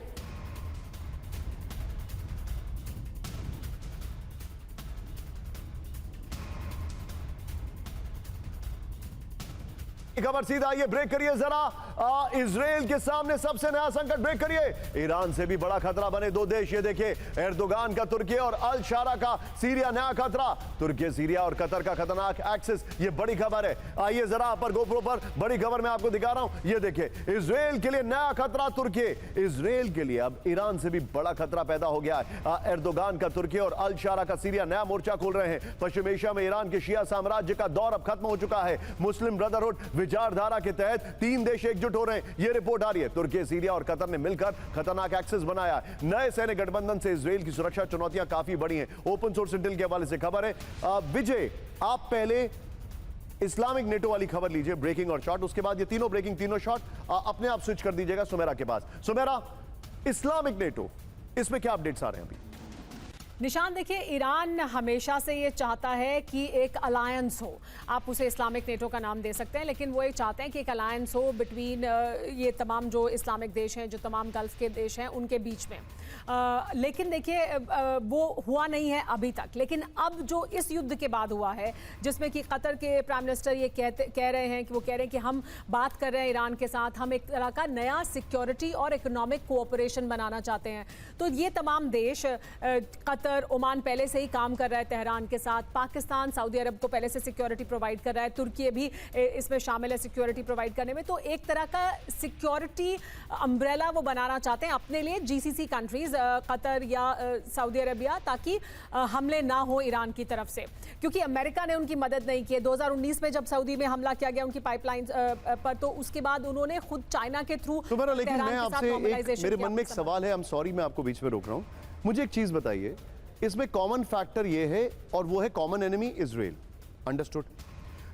खबर सीधा आइए, ब्रेक करिए जरा। इजराइल के सामने सबसे नया संकट। ब्रेक करिए, ईरान से भी बड़ा खतरा बने दो देश। ये देखिए, एर्दोगान का तुर्की और अल शारा का सीरिया, नया खतरा। तुर्की, सीरिया और कतर का खतरनाक एक्सिस। ये बड़ी खबर है। आइए जरा अपर गोप्रो पर बड़ी खबर मैं आपको दिखा रहा हूं। ये देखिए, इजराइल के लिए नया खतरा तुर्की। इजराइल के लिए अब ईरान से भी बड़ा खतरा पैदा हो गया है। एर्दोगान का तुर्की और अल शारा का सीरिया नया मोर्चा खोल रहे हैं। पश्चिम एशिया में ईरान के शिया साम्राज्य का दौर अब खत्म हो चुका है। मुस्लिम ब्रदरहुड विचारधारा के तहत 3 देश एकजुट हो रहे हैं। यह रिपोर्ट आ रही है। तुर्की, सीरिया और कतर ने मिलकर खतरनाक एक्सिस बनाया है। नए सैन्य गठबंधन से इजराइल की सुरक्षा चुनौतियां काफी बड़ी हैं। ओपन सोर्स इंटेल के हवाले से खबर है। विजय, आप पहले इस्लामिक नेटो वाली खबर लीजिए, ब्रेकिंग और शॉट। उसके बाद ये तीनों ब्रेकिंग, तीनों शॉट अपने आप स्विच कर दीजिएगा सुमेरा के पास। सुमेरा, इस्लामिक नेटो, इसमें क्या अपडेट्स आ रहे हैं अभी? निशान देखिए, ईरान हमेशा से ये चाहता है कि एक अलायंस हो, आप उसे इस्लामिक नेटो का नाम दे सकते हैं, लेकिन वो ये चाहते हैं कि एक अलायंस हो बिटवीन ये तमाम जो इस्लामिक देश हैं, जो तमाम गल्फ के देश हैं, उनके बीच में। लेकिन देखिए वो हुआ नहीं है अभी तक। लेकिन अब जो इस युद्ध के बाद हुआ है, जिसमें कि कतर के प्राइम मिनिस्टर ये कह रहे हैं कि हम बात कर रहे हैं ईरान के साथ, हम एक तरह का नया सिक्योरिटी और इकोनॉमिक कोऑपरेशन बनाना चाहते हैं। तो ये तमाम देश, कतर, ओमान पहले से ही काम कर रहा है तेहरान के साथ, पाकिस्तान सऊदी अरब को पहले से सिक्योरिटी प्रोवाइड कर रहा है, तुर्की भी इसमें शामिल है सिक्योरिटी प्रोवाइड करने में। तो एक तरह का सिक्योरिटी अम्ब्रेला वो बनाना चाहते हैं अपने लिए, जीसीसी कंट्रीज, कतर या सऊदी अरबिया, ताकि हमले ना हो ईरान की तरफ से, क्योंकि अमेरिका ने उनकी मदद नहीं की। 2019 में जब सऊदी में हमला किया गया उनकी पाइपलाइन पर, तो उसके बाद उन्होंने खुद चाइना के थ्रू। लेकिन मैं आपसे मेरे मन में एक सवाल है, सॉरी मैं आपको बीच में रोक रहा हूं, मुझे एक चीज बताइए, इसमें कॉमन फैक्टर ये है और वो है कॉमन एनिमी इजराइल, अंडरस्टूड,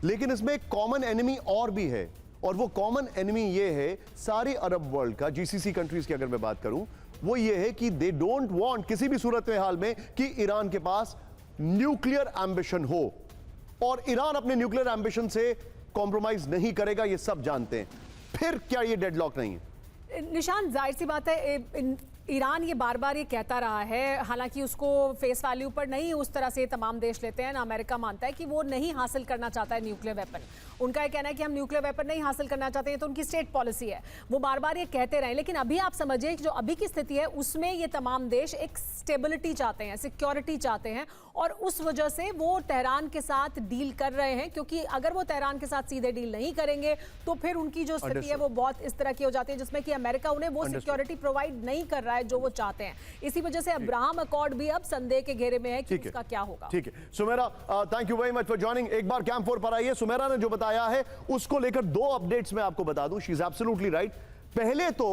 लेकिन इसमें एक कॉमन एनिमी और भी है, और वो कॉमन एनिमी ये है सारे अरब वर्ल्ड का, जीसीसी कंट्रीज की अगर मैं बात करूं, वो ये है कि दे डोंट वांट किसी भी सूरत में हाल में कि ईरान के पास न्यूक्लियर एम्बिशन हो, और ईरान अपने न्यूक्लियर एम्बिशन से कॉम्प्रोमाइज नहीं करेगा, ये सब जानते हैं। फिर क्या ये डेडलॉक नहीं है? निशान, जाहिर सी बात है ईरान ये बार बार ये कहता रहा है, हालांकि उसको फेस वैल्यू पर नहीं उस तरह से तमाम देश लेते हैं ना, अमेरिका मानता है कि वो नहीं हासिल करना चाहता है न्यूक्लियर वेपन। उनका ये कहना है कि हम न्यूक्लियर वेपन नहीं हासिल करना चाहते हैं, तो उनकी स्टेट पॉलिसी है, वो बार बार ये कहते रहे। लेकिन अभी आप समझिए कि जो अभी की स्थिति है उसमें ये तमाम देश एक स्टेबिलिटी चाहते हैं, सिक्योरिटी चाहते हैं, और उस वजह से वो तेहरान के साथ डील कर रहे हैं, क्योंकि अगर वो तेहरान के साथ सीधे डील नहीं करेंगे तो फिर उनकी जो स्थिति है वो बहुत इस तरह की हो जाती है, जिसमें कि अमेरिका उन्हें वो सिक्योरिटी प्रोवाइड नहीं कर रहा है जो वो चाहते हैं। इसी वजह से अब्राहम अकॉर्ड भी अब संदेह के घेरे में है कि उसका क्या होगा। ठीक है Sumera, thank you very much for joining. एक बार कैंप 4 पर आइए। सुमेरा ने जो बताया है उसको लेकर 2 अपडेट्स मैं आपको बता दूं, शी इज एब्सोल्युटली राइट। पहले तो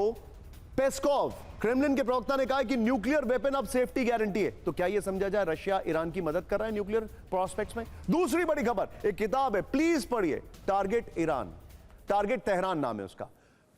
पेस्कोव, क्रेमलिन के प्रवक्ता, ने कहा कि न्यूक्लियर वेपन अब सेफ्टी गारंटी है। तो क्या यह समझा जाए रशिया ईरान की मदद कर रहा है न्यूक्लियर प्रोस्पेक्ट्स में? दूसरी बड़ी खबर, एक किताब है, प्लीज पढ़िए, टारगेट ईरान, टारगेट तेहरान नाम है उसका।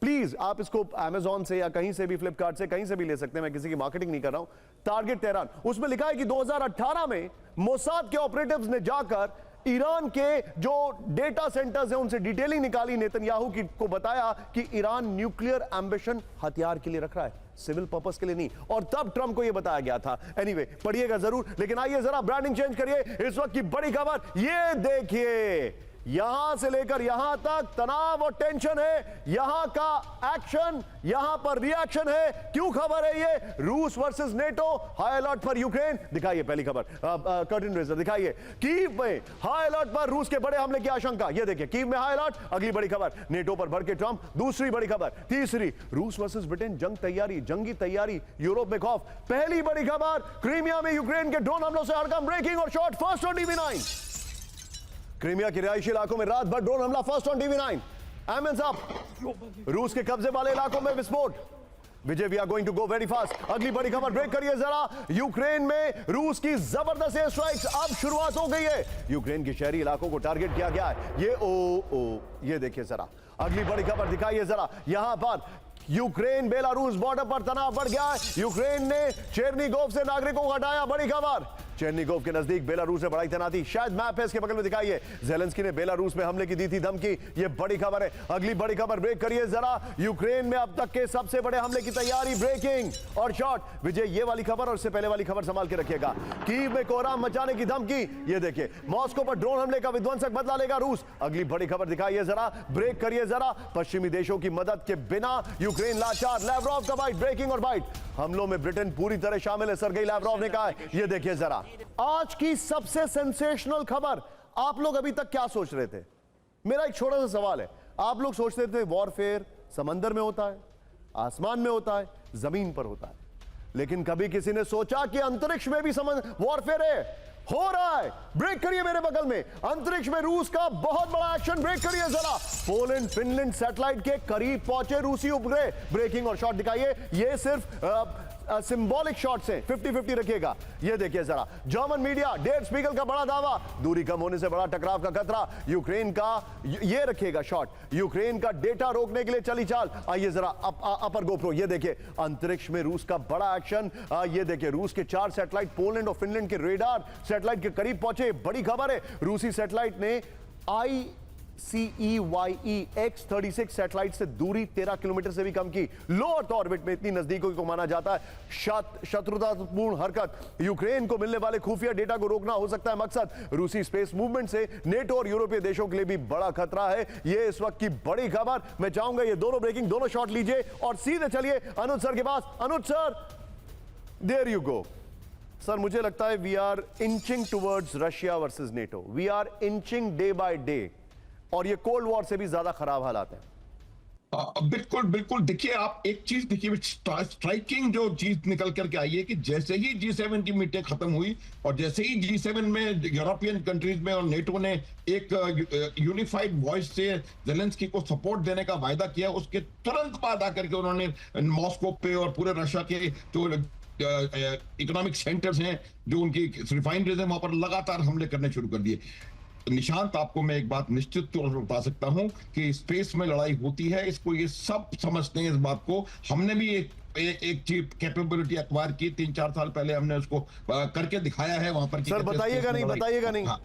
प्लीज आप इसको अमेजॉन से या कहीं से भी, फ्लिपकार्ट से, कहीं से भी ले सकते हैं, मैं किसी की मार्केटिंग नहीं कर रहा हूं। टारगेट तेहरान, उसमें लिखा है कि 2018 में मोसाद के ऑपरेटिव्स ने जाकर ईरान के जो डेटा सेंटर्स हैं उनसे डिटेलिंग निकाली, नेतन्याहू को बताया कि ईरान न्यूक्लियर एम्बिशन हथियार के लिए रख रहा है, सिविल पर्पस के लिए नहीं, और तब ट्रंप को यह बताया गया था। एनीवे, पढ़िएगा जरूर। लेकिन आइए जरा ब्रांडिंग चेंज करिए। इस वक्त की बड़ी खबर ये देखिए, यहां से लेकर यहां तक तनाव और टेंशन है, यहां का एक्शन, यहां पर रिएक्शन है। क्यों खबर है ये? रूस वर्सेस नेटो, हाई अलर्ट पर यूक्रेन। दिखाइए पहली खबर, कर्टन रेजर दिखाइए। कीव में हाई अलर्ट पर रूस के बड़े हमले की आशंका, ये देखिए कीव में हाई अलर्ट। अगली बड़ी खबर, नेटो पर भड़के ट्रंप। दूसरी बड़ी खबर, तीसरी, रूस वर्सेस ब्रिटेन, जंगी तैयारी, यूरोप में खौफ। पहली बड़ी खबर, क्रीमिया में यूक्रेन के ड्रोन हमलों से हड़कंप, ब्रेकिंग और shot first on TV nine. Crimea के रिहायशी इलाकों में रात भर ड्रोन हमला, फर्स्ट ऑन टीवी9। एमएन्स अप, रूस के कब्जे वाले इलाकों में विस्फोट। Vijay, we are going to go very fast. अगली बड़ी खबर, ब्रेक करिए जरा। यूक्रेन में रूस की जबरदस्त एयर स्ट्राइक्स अब शुरुआत हो गई है, यूक्रेन के शहरी इलाकों को टारगेट किया गया है। ये देखिए जरा, अगली बड़ी खबर दिखाइए जरा। यहां पर यूक्रेन बेलारूस बॉर्डर पर तनाव बढ़ गया है, यूक्रेन ने चेरनीगोव से नागरिकों को हटाया। बड़ी खबर, चेरनीगोव के नजदीक बेलारूस ने बढ़ाई तैनाती। शायद मैप है इसके बगल में, दिखाइए। जेलेंस्की ने बेलारूस में हमले की दी थी धमकी, ये बड़ी खबर है। अगली बड़ी खबर, ब्रेक करिए जरा। यूक्रेन में अब तक के सबसे बड़े हमले की तैयारी, ब्रेकिंग और शॉट। विजय, ये वाली खबर और इससे पहले वाली खबर संभाल के रखिएगा। कीव में कोहराम मचाने की धमकी, ये देखिए। मॉस्को पर ड्रोन हमले का विध्वंसक बदला लेगा रूस। अगली बड़ी खबर दिखाइए जरा, ब्रेक करिए जरा। पश्चिमी देशों की मदद के बिना यूक्रेन लाचार, लैवरोव का बाइट, ब्रेकिंग और बाइट। हमलों में ब्रिटेन पूरी तरह शामिल है, सर्गेई लैवरोव ने कहा है। ये देखिए जरा, आज की सबसे सेंसेशनल खबर। आप लोग अभी तक क्या सोच रहे थे? मेरा एक छोटा सा सवाल है, आप लोग सोचते थे वॉरफेयर समंदर में होता है, आसमान में होता है, जमीन पर होता है, लेकिन कभी किसी ने सोचा कि अंतरिक्ष में भी वॉरफेयर है? हो रहा है। ब्रेक करिए मेरे बगल में, अंतरिक्ष में रूस का बहुत बड़ा एक्शन, ब्रेक करिए जरा। पोलैंड फिनलैंड सैटेलाइट के करीब पहुंचे रूसी उपग्रह, ब्रेकिंग और शॉट दिखाइए। ये सिर्फ सिंबॉलिक शॉट्स हैं, 50-50 रखिएगा। ये देखिए जरा, जर्मन मीडिया डेर स्पीगल का बड़ा दावा, दूरी कम होने से बड़ा टकराव का खतरा, यूक्रेन का ये रखिएगा शॉट, यूक्रेन का डेटा रोकने के लिए चली चाल। आइए जरा अपर गोप्रो, ये देखिए अंतरिक्ष में रूस का बड़ा एक्शन। ये देखिए रूस के 4 सैटेलाइट पोलैंड और फिनलैंड के रेडार सैटेलाइट के करीब पहुंचे। बड़ी खबर है, रूसी सैटेलाइट ने ICEYE X-36 सैटेलाइट से दूरी 13 किलोमीटर से भी कम की। लो अर्थ ऑर्बिट में इतनी नजदीकों को माना जाता है शत्रुतापूर्ण हरकत। यूक्रेन को मिलने वाले खुफिया डेटा को रोकना हो सकता है मकसद। रूसी स्पेस मूवमेंट से नेटो और यूरोपीय देशों के लिए भी बड़ा खतरा है। ये इस वक्त की बड़ी खबर। मैं चाहूंगा ये दोनों ब्रेकिंग, दोनों शॉट लीजिए और सीधे चलिए अनुज सर के पास। Anuj sir, there you go. Sir मुझे लगता है we are inching towards Russia versus NATO, we are inching day by day, और ये कोल्ड वॉर से भी ज्यादा खराब हालात हैं। बिल्कुल बिल्कुल। देखिए आप एक चीज देखिए, स्ट्राइकिंग जो चीज निकल करके आई है कि जैसे ही G7 की मीटिंग खत्म हुई और जैसे ही G7 में यूरोपियन कंट्रीज में और नेटो ने एक यूनिफाइड वॉइस से जेलेंस्की को सपोर्ट देने का वायदा किया, उसके तुरंत बाद आकर के उन्होंने मॉस्को पे और पूरे रशिया के जो इकोनॉमिक सेंटर्स हैं, जो उनकी रिफाइनरीज हैं, वहां पर लगातार हमले करने शुरू कर दिए। निशांत, आपको मैं एक बात निश्चित तौर पर बता सकता हूं कि स्पेस में लड़ाई होती है, इसको ये सब समझते हैं। इस बात को हमने भी एक चीज कैपेबिलिटी एक्वायर की 3-4 साल पहले, हमने उसको करके दिखाया है वहां पर। सर बताइएगा नहीं। हाँ,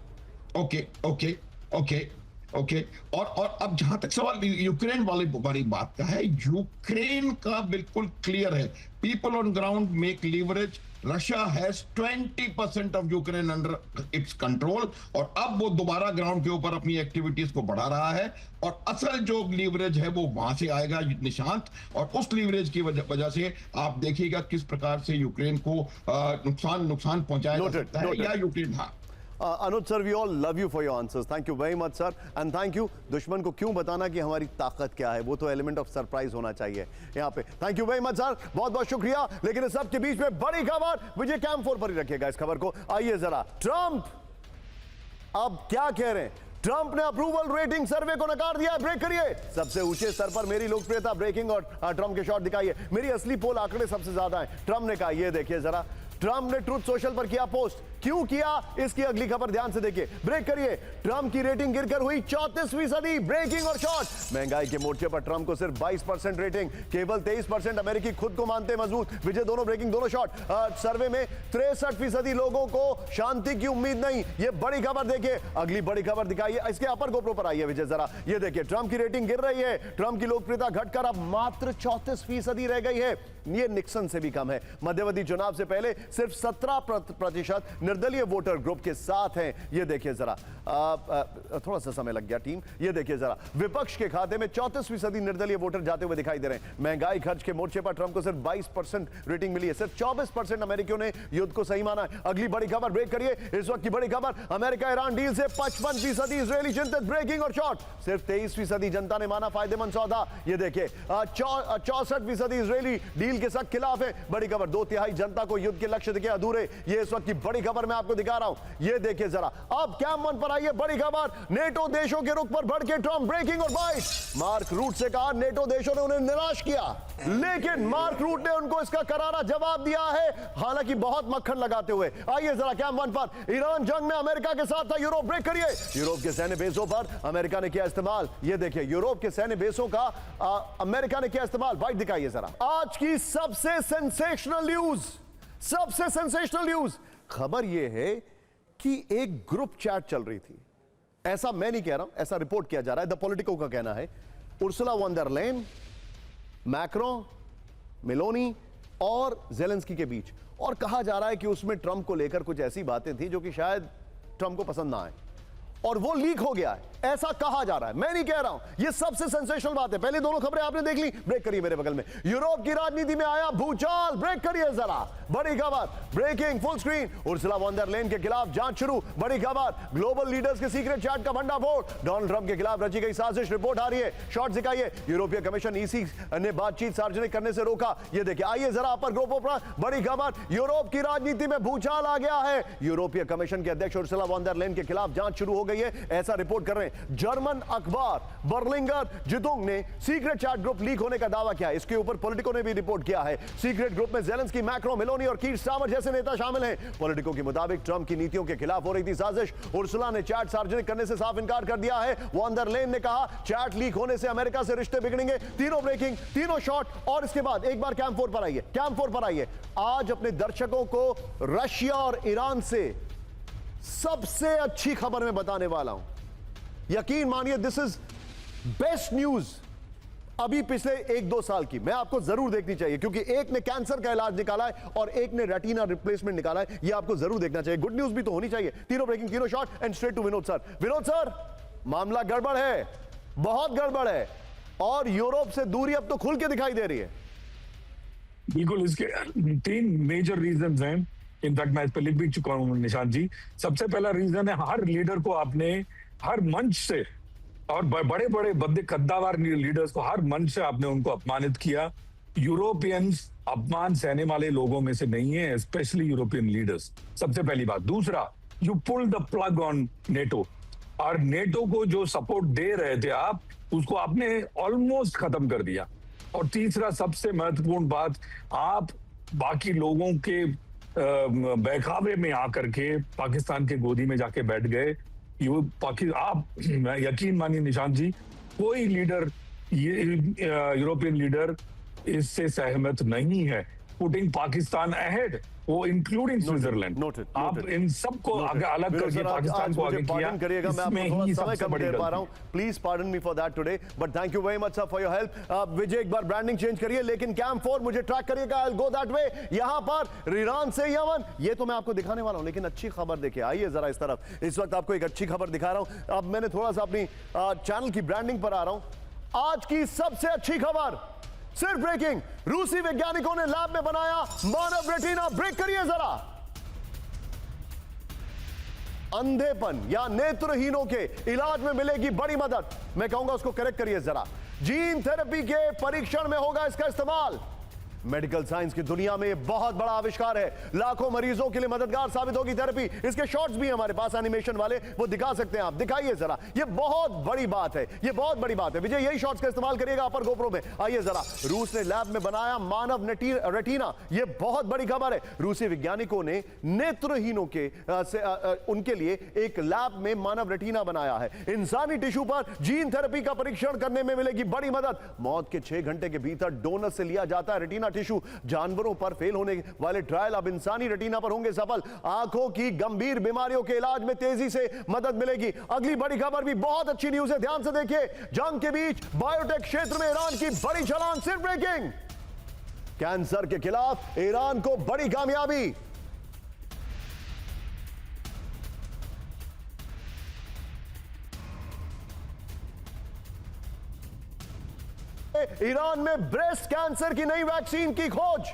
ओके। और अब जहां तक सवाल यूक्रेन वाली बात का है, यूक्रेन का बिल्कुल क्लियर है। People on ground make leverage, Russia has 20% of Ukraine under its control, और अब वो दोबारा ग्राउंड के ऊपर अपनी एक्टिविटीज को बढ़ा रहा है, और असल जो लीवरेज है वो वहां से आएगा निशांत, और उस लीवरेज की वजह से आप देखिएगा किस प्रकार से यूक्रेन को नुकसान पहुंचाया जा सकता है, या यूक्रेन। हाँ Anuj sir, we all love you for your answers, thank you very much sir, and thank you. दुश्मन को क्यों बताना कि हमारी ताकत क्या है, वो तो एलिमेंट ऑफ सरप्राइज होना चाहिए यहाँ पे। Thank you very much sir, बहुत बहुत शुक्रिया। लेकिन इस सब के बीच में बड़ी खबर, विजय कैंप 4 पर ही रखिएगा इस खबर को। आइए जरा, ट्रंप अब क्या कह रहे हैं। ट्रंप ने अप्रूवल रेटिंग सर्वे को नकार दिया। ब्रेक करिए, सबसे ऊंचे स्तर पर मेरी लोकप्रियता, ब्रेकिंग और ट्रंप के शॉट दिखाइए। मेरी असली पोल आंकड़े सबसे ज्यादा हैं, ट्रंप ने कहा। ये देखिए जरा, ट्रंप ने ट्रूथ सोशल पर किया पोस्ट। क्यों किया, इसकी अगली खबर ध्यान से देखिए। ब्रेक करिए, ट्रंप की रेटिंग गिरकर हुई 34%। ब्रेकिंग और शॉट। महंगाई के मोर्चे पर ट्रंप को सिर्फ 22% रेटिंग, केवल 23% अमेरिकी खुद को मानते मजबूत। विजय, दोनों ब्रेकिंग, दोनों शॉट। सर्वे में 63% लोगों को शांति की उम्मीद नहीं। ये बड़ी खबर देखिए, अगली बड़ी खबर दिखाइए। इसके अपर गोप्रो पर आइए विजय जरा। ये देखिए, ट्रंप की रेटिंग गिर रही है, ट्रंप की लोकप्रियता घटकर अब मात्र 34% रह गई है। ये निक्सन से भी कम है। मध्यवर्ती चुनाव से पहले सिर्फ 17% निर्दलीय वोटर ग्रुप के साथ हैं। ये देखिए जरा, थोड़ा सा समय लग गया टीम। ये देखिए जरा, विपक्ष के खाते में 34% निर्दलीय वोटर जाते हुए दिखाई दे रहे हैं। महंगाई खर्च के मोर्चे पर ट्रंप को सिर्फ 22% रेटिंग मिली है। सिर्फ 24% अमेरिकियों ने युद्ध को सही माना है। अगली बड़ी खबर, ब्रेक करिए। इस वक्त की बड़ी खबर, अमेरिका ईरान डील से 55% इजरायली चिंतित। ब्रेकिंग और शॉट। सिर्फ 23% जनता ने माना फायदेमंद सौदा। ये देखिए, 64% इजरायली डील के सख्त खिलाफ है। बड़ी खबर, 2/3 जनता को युद्ध के लक्ष्य दिखे अधूरे। ये इस वक्त की बड़ी खबर मैं आपको दिखा रहा हूं। ये देखिए जरा, अब कैम 1 पर आइए। बड़ी खबर, नेटो देशों के रुख पर बढ़ के ट्रंप। ब्रेकिंग और बाइट। मार्क रूट से कहा नेटो देशों ने उन्हें निराश किया, लेकिन मार्क रूट ने उनको इसका करारा जवाब दिया है, हालांकि बहुत मक्खन लगाते हुए। आइए जरा कैम 1 पर, ईरान जंग में अमेरिका के साथ था यूरोप। ब्रेक करिए। यूरोप के सैन्य बेसों पर अमेरिका ने किया इस्तेमाल। ये देखिए, यूरोप के सैन्य बेसों का अमेरिका ने किया इस्तेमाल। बाइट दिखाइए जरा। आज की सबसे सेंसेशनल न्यूज खबर यह है कि एक ग्रुप चैट चल रही थी। ऐसा मैं नहीं कह रहा हूं, ऐसा रिपोर्ट किया जा रहा है, द पॉलिटिको का कहना है। उर्सुला वॉन डर लेन, मैक्रोन, मेलोनी और जेलेंस्की के बीच, और कहा जा रहा है कि उसमें ट्रंप को लेकर कुछ ऐसी बातें थी जो कि शायद ट्रंप को पसंद ना आए, और वो लीक हो गया है, ऐसा कहा जा रहा है। मैं नहीं कह रहा हूं, ये सबसे सेंसेशनल बात है। पहले दोनों खबरें आपने देख ली। ब्रेक करिए मेरे बगल में। यूरोप की राजनीति में आया भूचाल। ब्रेक करिए जरा। बड़ी खबर, breaking full screen. Ursula von der Leyen के खिलाफ जांच शुरू। बड़ी खबर, ग्लोबल लीडर्स के सीक्रेट चैट का भंडाफोड़। डोनाल्ड ट्रंप के खिलाफ रची गई साजिश, रिपोर्ट आ रही है। शॉर्ट दिखाइए। यूरोपीय कमीशन ईसी ने बातचीत सार्वजनिक करने से रोका। ये देखिए, आइए जरा अपर ग्रुप पर। बड़ी खबर, यूरोप की राजनीति में भूचाल आ गया है। यूरोपीय कमीशन के अध्यक्ष उर्सुला वॉन डर लेन के खिलाफ जांच शुरू हो गई है, ऐसा रिपोर्ट कर रहे हैं जर्मन अखबार बर्लिंगर जितुंग ने। सीक्रेट चैट ग्रुप लीक होने का दावा किया है, इसके ऊपर पॉलिटिको ने भी रिपोर्ट किया है। सीक्रेट ग्रुप में जेलेंस्की, मैक्रो, मेलोनी और कीर स्टारमर जैसे नेता शामिल हैं। पॉलिटिको के मुताबिक ट्रंप की नीतियों के खिलाफ हो रही थी साजिश। उर्सुला ने चैट सार्वजनिक करने से साफ इनकार कर दिया है। वॉन्डरलेन ने कहा चैट लीक होने से अमेरिका से रिश्ते बिगड़ेंगे। तीनों ब्रेकिंग, तीनों शॉट। और इसके बाद एक बार कैंप 4 पर आइए, कैंप 4 पर आइए। आज अपने दर्शकों को रशिया और ईरान से सबसे अच्छी खबर मैं बताने वाला हूं। यकीन मानिए दिस इज बेस्ट न्यूज अभी पिछले 1-2 साल की। मैं आपको जरूर देखनी चाहिए क्योंकि एक ने कैंसर का इलाज निकाला है और एक ने रेटिना रिप्लेसमेंट निकाला है। यह आपको जरूर देखना चाहिए। गुड न्यूज भी तो होनी चाहिए। तीनों ब्रेकिंग, तीनों shot and straight to Vinod sir. Vinod sir, मामला गड़बड़ है, बहुत गड़बड़ है और यूरोप से दूरी अब तो खुल के दिखाई दे रही है। बिल्कुल, इसके 3 मेजर रीजंस हैं। इनफैक्ट मैं इस पर लिख भी चुका हूं निशांत जी। सबसे पहला रीजन है हर लीडर को आपने हर मंच से, और बड़े बड़े बद्दे कद्दावर लीडर्स को हर मंच से आपने उनको अपमानित किया। यूरोपियंस अपमान सहने वाले लोगों में से नहीं है, स्पेशली यूरोपियन लीडर्स। सबसे पहली बात। दूसरा, you pull the plug on NATO, और नेटो को जो सपोर्ट दे रहे थे आप, उसको आपने ऑलमोस्ट खत्म कर दिया। और तीसरा सबसे महत्वपूर्ण बात, आप बाकी लोगों के बहकावे में आकर के पाकिस्तान के गोदी में जाके बैठ गए। आप यकीन मानिए निशांत जी, कोई लीडर, यूरोपियन लीडर इससे सहमत नहीं है। पुटिंग पाकिस्तान अहेड, वो इंक्लूडिंग स्विट्जरलैंड। आप इन सबको अलग करके पाकिस्तान को आगे किया। करिएगा, मैं आपको थोड़ा समय कम दे पा रहा हूं। Please pardon me for that today, but thank you very much sir for your help. Vijay, एक बार ब्रांडिंग चेंज करिए, लेकिन कैंप 4 मुझे ट्रैक करिएगा। I will go that way. यहां पर ईरान से यमन, ये तो मैं आपको दिखाने वाला हूं, लेकिन अच्छी खबर देखिए। आइए जरा इस तरफ। इस वक्त आपको एक अच्छी खबर दिखा रहा हूं। अब मैंने थोड़ा सा अपनी चैनल की ब्रांडिंग पर आ रहा हूं। आज की सबसे अच्छी खबर, सिर्फ ब्रेकिंग, रूसी वैज्ञानिकों ने लैब में बनाया मानव रेटिना। ब्रेक करिए जरा। अंधेपन या नेत्रहीनों के इलाज में मिलेगी बड़ी मदद। मैं कहूंगा उसको करेक्ट करिए जरा। जीन थेरेपी के परीक्षण में होगा इसका इस्तेमाल। मेडिकल साइंस की दुनिया में यह बहुत बड़ा आविष्कार है। लाखों मरीजों के लिए मददगार साबित होगी थेरेपी। इसके शॉट्स भी हमारे पास एनिमेशन वाले, वो दिखा सकते हैं आप। दिखाइए जरा, ये बहुत बड़ी बात है, ये बहुत बड़ी बात है। विजय, यही शॉट्स का इस्तेमाल करिएगा अपर गोप्रो में। आइए जरा। रूस ने लैब में बनाया मानव रेटिना, ये बहुत बड़ी खबर है। रूसी वैज्ञानिकों ने नेत्रहीनों के उनके लिए एक लैब में मानव रेटिना बनाया है। इंसानी टिश्यू पर जीन थेरेपी का परीक्षण करने में मिलेगी बड़ी मदद। मौत के 6 घंटे के भीतर डोनर से लिया जाता है रेटिना टिश्यू। जानवरों पर फेल होने वाले ट्रायल अब इंसानी रेटिना पर होंगे सफल। आंखों की गंभीर बीमारियों के इलाज में तेजी से मदद मिलेगी। अगली बड़ी खबर भी बहुत अच्छी न्यूज है, ध्यान से देखिए। जंग के बीच बायोटेक क्षेत्र में ईरान की बड़ी छलांग। सिर्फ ब्रेकिंग, कैंसर के खिलाफ ईरान को बड़ी कामयाबी। ईरान में ब्रेस्ट कैंसर की नई वैक्सीन की खोज।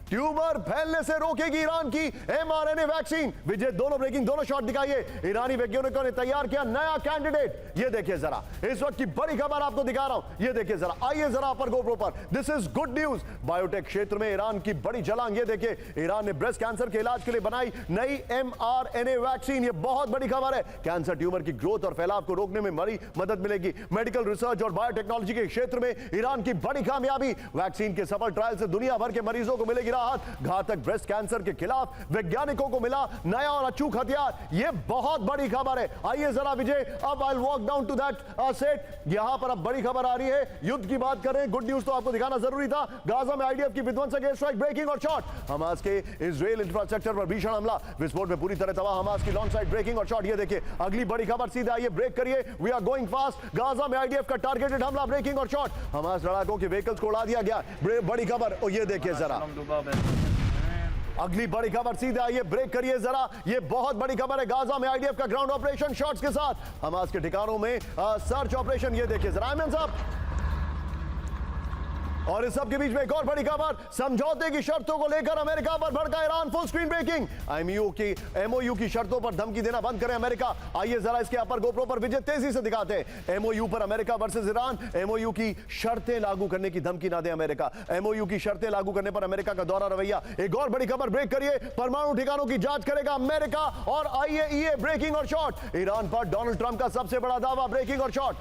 ट्यूमर फैलने से रोकेगी ईरान की mRNA वैक्सीन। विजय, दोनों ब्रेकिंग, दोनों शॉट दिखाइए। ईरानी वैज्ञानिकों ने तैयार किया नया कैंडिडेट। ये देखिए जरा, इस वक्त की बड़ी खबर आपको दिखा रहा हूं। ये देखिए जरा, आइए जरा अपर गोप्रो पर। This is good news. Biotech क्षेत्र में ईरान की बड़ी छलांग। ये देखिए, ईरान ने ब्रेस्ट कैंसर के इलाज के लिए बनाई नई mRNA वैक्सीन। ये बहुत बड़ी खबर है। कैंसर ट्यूमर की ग्रोथ और फैलाव को रोकने में बड़ी मदद मिलेगी। मेडिकल रिसर्च और बायोटेक्नोलॉजी के क्षेत्र में ईरान की बड़ी कामयाबी। वैक्सीन के सफल ट्रायल से दुनिया भर के मरीजों को मिलेगी राहत। घातक ब्रेस्ट कैंसर के खिलाफ वैज्ञानिकों को मिला नया और अचूक हथियार। यह बहुत बड़ी खबर है। आइए जरा विजय, अब I will walk down to that set. यहां पर अब बड़ी खबर आ रही है। युद्ध की बात कर रहे हैं, गुड न्यूज तो आपको दिखाना जरूरी था। गाजा में आईडीएफ की विध्वंसक एयर स्ट्राइक, ब्रेकिंग और शॉट। हमास के इजराइल इंफ्रास्ट्रक्चर पर भीषण हमला, विस्फोट में पूरी तरह तबाह हमास की लॉन्च साइड, ब्रेकिंग और शॉट। ये देखिए अगली बड़ी खबर, सीधे आइए ब्रेक करिए। We are going fast. Gaza में आईडीएफ का टारगेटेड हमला, ब्रेकिंग और शॉट। हमास लड़ाकों के व्हीकल्स को उड़ा दिया गया, बड़ी खबर। और ये देखिए जरा अगली बड़ी खबर, सीधे आइए ब्रेक करिए जरा। ये बहुत बड़ी खबर है। गाजा में आईडीएफ का ग्राउंड ऑपरेशन शॉट्स के साथ हमास के ठिकानों में सर्च ऑपरेशन। ये देखिए जरा, आयमन साहब और इस सब के बीच में एक और बड़ी खबर, समझौते की शर्तों को लेकर अमेरिका पर भड़का Iran. Full screen breaking, MOU की शर्तों पर धमकी देना बंद करें अमेरिका। आइए जरा इसके अपर गोप्रो पर विजय तेजी से दिखाते हैं। एमओयू पर अमेरिका वर्सेस ईरान, एमओयू की शर्तें लागू करने की धमकी ना दे अमेरिका। एमओयू की शर्तें लागू करने पर अमेरिका का दोहरा रवैया। एक और बड़ी खबर ब्रेक करिए, परमाणु ठिकानों की जांच करेगा अमेरिका और आईएईए। ब्रेकिंग और शॉर्ट, ईरान पर डोनाल्ड ट्रंप का सबसे बड़ा दावा। ब्रेकिंग और शॉर्ट।